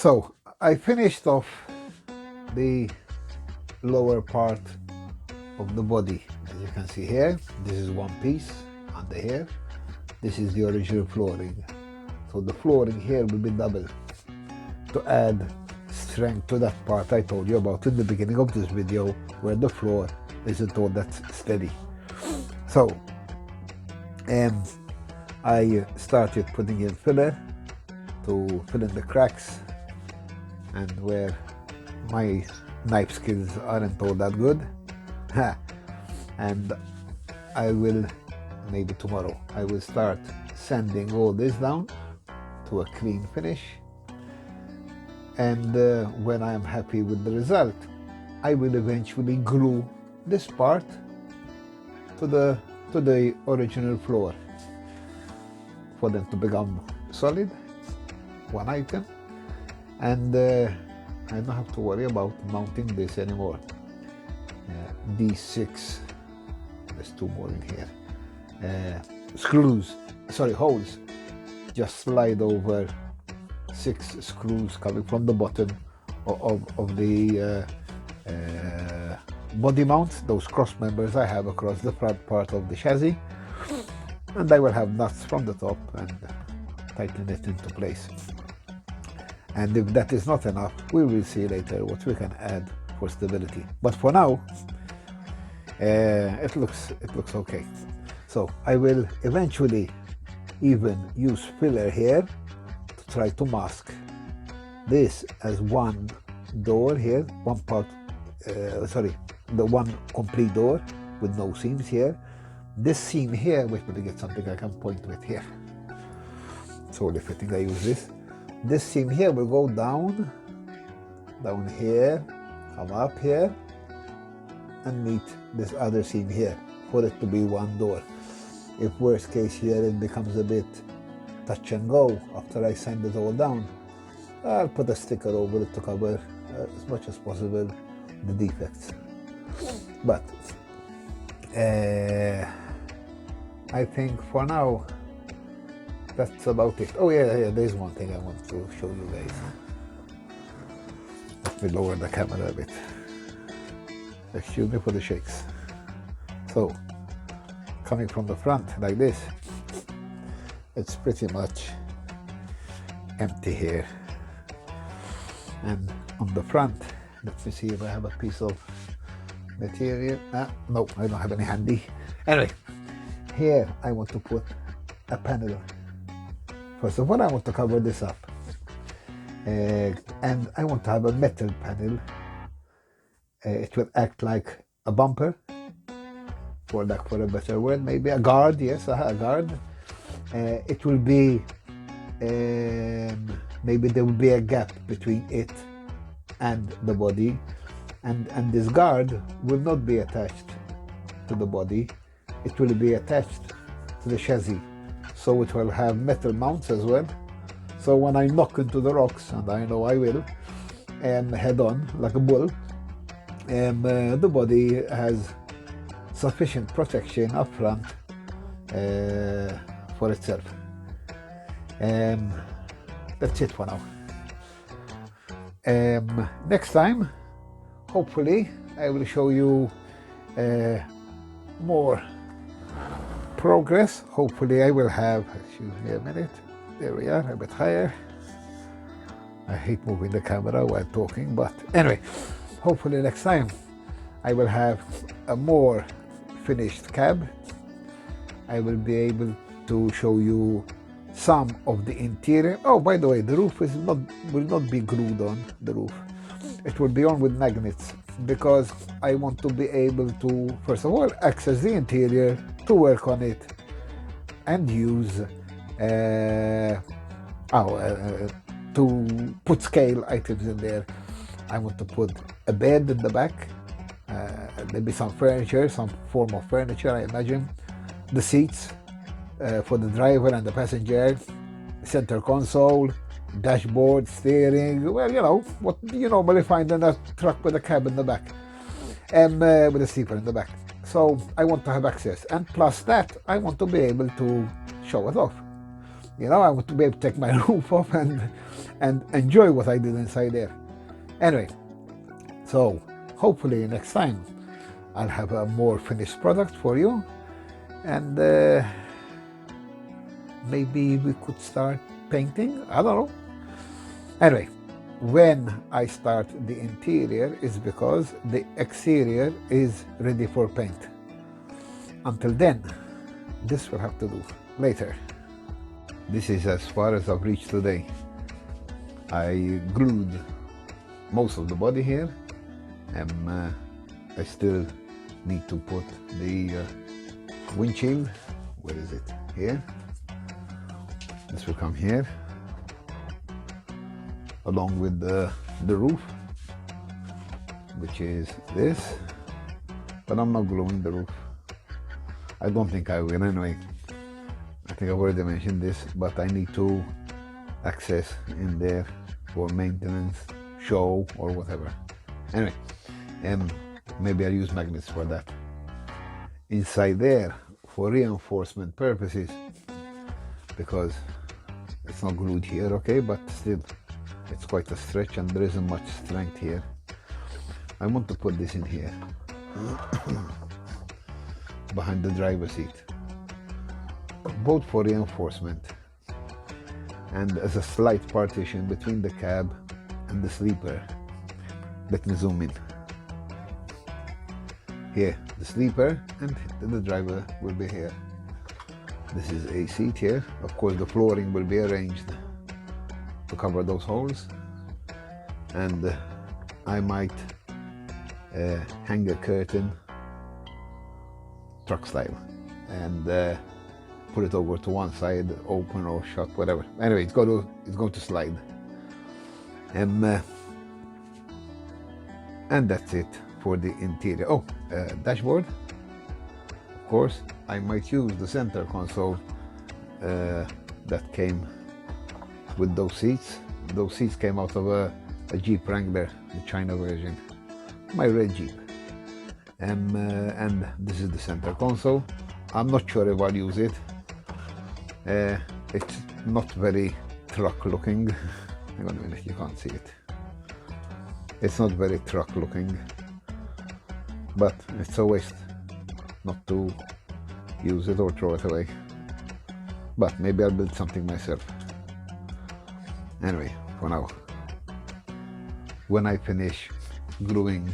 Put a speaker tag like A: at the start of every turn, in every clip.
A: So I finished off the lower part of the body. As you can see here, this is one piece under here. This is the original flooring. So the flooring here will be double to add strength to that part I told you about in the beginning of this video, where the floor isn't all that steady. So I started putting in filler to fill in the cracks, and where my knife skills aren't all that good. And I will, maybe tomorrow, I will start sanding all this down to a clean finish. And when I am happy with the result, I will eventually glue this part to the original floor for them to become solid, one item. And I don't have to worry about mounting this anymore. These 6, there's 2 more in here, holes, just slide over 6 screws coming from the bottom of the body mounts, those cross members I have across the front part of the chassis, and I will have nuts from the top and tighten it into place. And if that is not enough, we will see later what we can add for stability. But for now, it looks okay. So I will eventually even use filler here to try to mask this as one door here, one part, the one complete door with no seams here. This seam here, wait till I get something I can point with here. It's only fitting I use this. This seam here will go down here, come up here, and meet this other seam here for it to be one door. If worst case here it becomes a bit touch and go after I sand it all down, I'll put a sticker over it to cover as much as possible the defects. But I think for now that's about it. Oh yeah, there's one thing I want to show you guys. Let me lower the camera a bit. Excuse me for the shakes. So, coming from the front like this, it's pretty much empty here. And on the front, let me see if I have a piece of material. No, I don't have any handy. Anyway, here I want to put a panel. First of all, I want to cover this up. And I want to have a metal panel. It will act like a bumper, for lack of a better word, maybe a guard. Yes, a guard. It will be maybe there will be a gap between it and the body, and this guard will not be attached to the body. It will be attached to the chassis, so it will have metal mounts as well. So when I knock into the rocks, and I know I will, head on like a bull, the body has sufficient protection up front for itself. That's it for now. Next time, hopefully, I will show you more progress. Hopefully I will have, excuse me a minute, there we are, a bit higher. I hate moving the camera while talking, but anyway, hopefully next time I will have a more finished cab. I will be able to show you some of the interior. Oh, by the way, the roof will not be glued on the roof. It will be on with magnets, because I want to be able to, first of all, access the interior, to work on it, and use to put scale items in there. I want to put a bed in the back, maybe some furniture, some form of furniture, I imagine. The seats for the driver and the passenger, center console, dashboard, steering, well, you know, what you normally find in a truck with a cab in the back, and with a sleeper in the back. So I want to have access, and plus that, I want to be able to show it off. You know, I want to be able to take my roof off and enjoy what I did inside there. Anyway, so hopefully next time I'll have a more finished product for you, and maybe we could start painting. I don't know. Anyway, when I start the interior is because the exterior is ready for paint. Until then, this will have to do later. This is as far as I've reached today. I glued most of the body here, and I still need to put the windshield. Where is it? Here. This will come here, along with the roof, which is this. But I'm not gluing the roof. I don't think I will anyway. I think I've already mentioned this, but I need to access in there for maintenance, show, or whatever. Anyway, maybe I'll use magnets for that. Inside there, for reinforcement purposes, because it's not glued here, okay, but still, it's quite a stretch and there isn't much strength here. I want to put this in here, behind the driver's seat. Both for reinforcement and as a slight partition between the cab and the sleeper. Let me zoom in. Here, the sleeper, and the driver will be here. This is a seat here. Of course, the flooring will be arranged to cover those holes, and I might hang a curtain truck style and put it over to one side, open or shut, whatever. Anyway, it's going to slide, and that's it for the interior. Oh, dashboard. Of course, I might use the center console that came with those seats. Those seats came out of a Jeep Wrangler, the China version, my red Jeep, and this is the center console. I'm not sure if I'll use it. It's not very truck looking. Hang on a minute, you can't see it. It's not very truck looking, but it's a waste not to use it or throw it away. But maybe I'll build something myself. Anyway, for now, when I finish gluing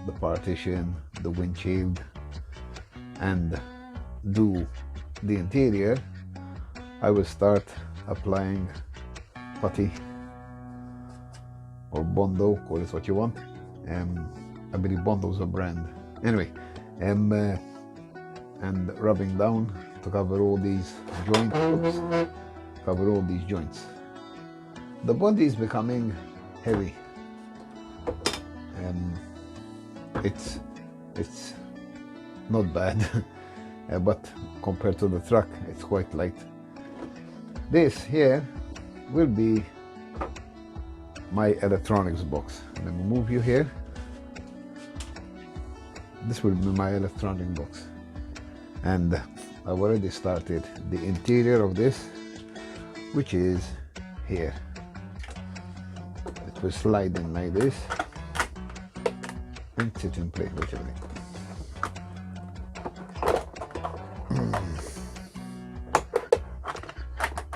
A: the partition, the windshield, and do the interior, I will start applying putty or Bondo, call it what you want. I believe Bondo's a brand. Anyway, and rubbing down to cover all these joints. Oops, cover all these joints. The body is becoming heavy. It's not bad, but compared to the truck, it's quite light. This here will be my electronics box. Let me move you here. This will be my electronic box, and I've already started the interior of this, which is here. It will slide in like this and sit in place. Wait a minute.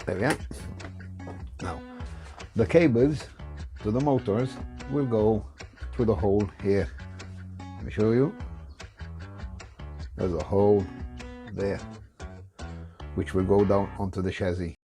A: There we are. Now, the cables to the motors will go through the hole here. Let me show you. There's a hole there, which will go down onto the chassis.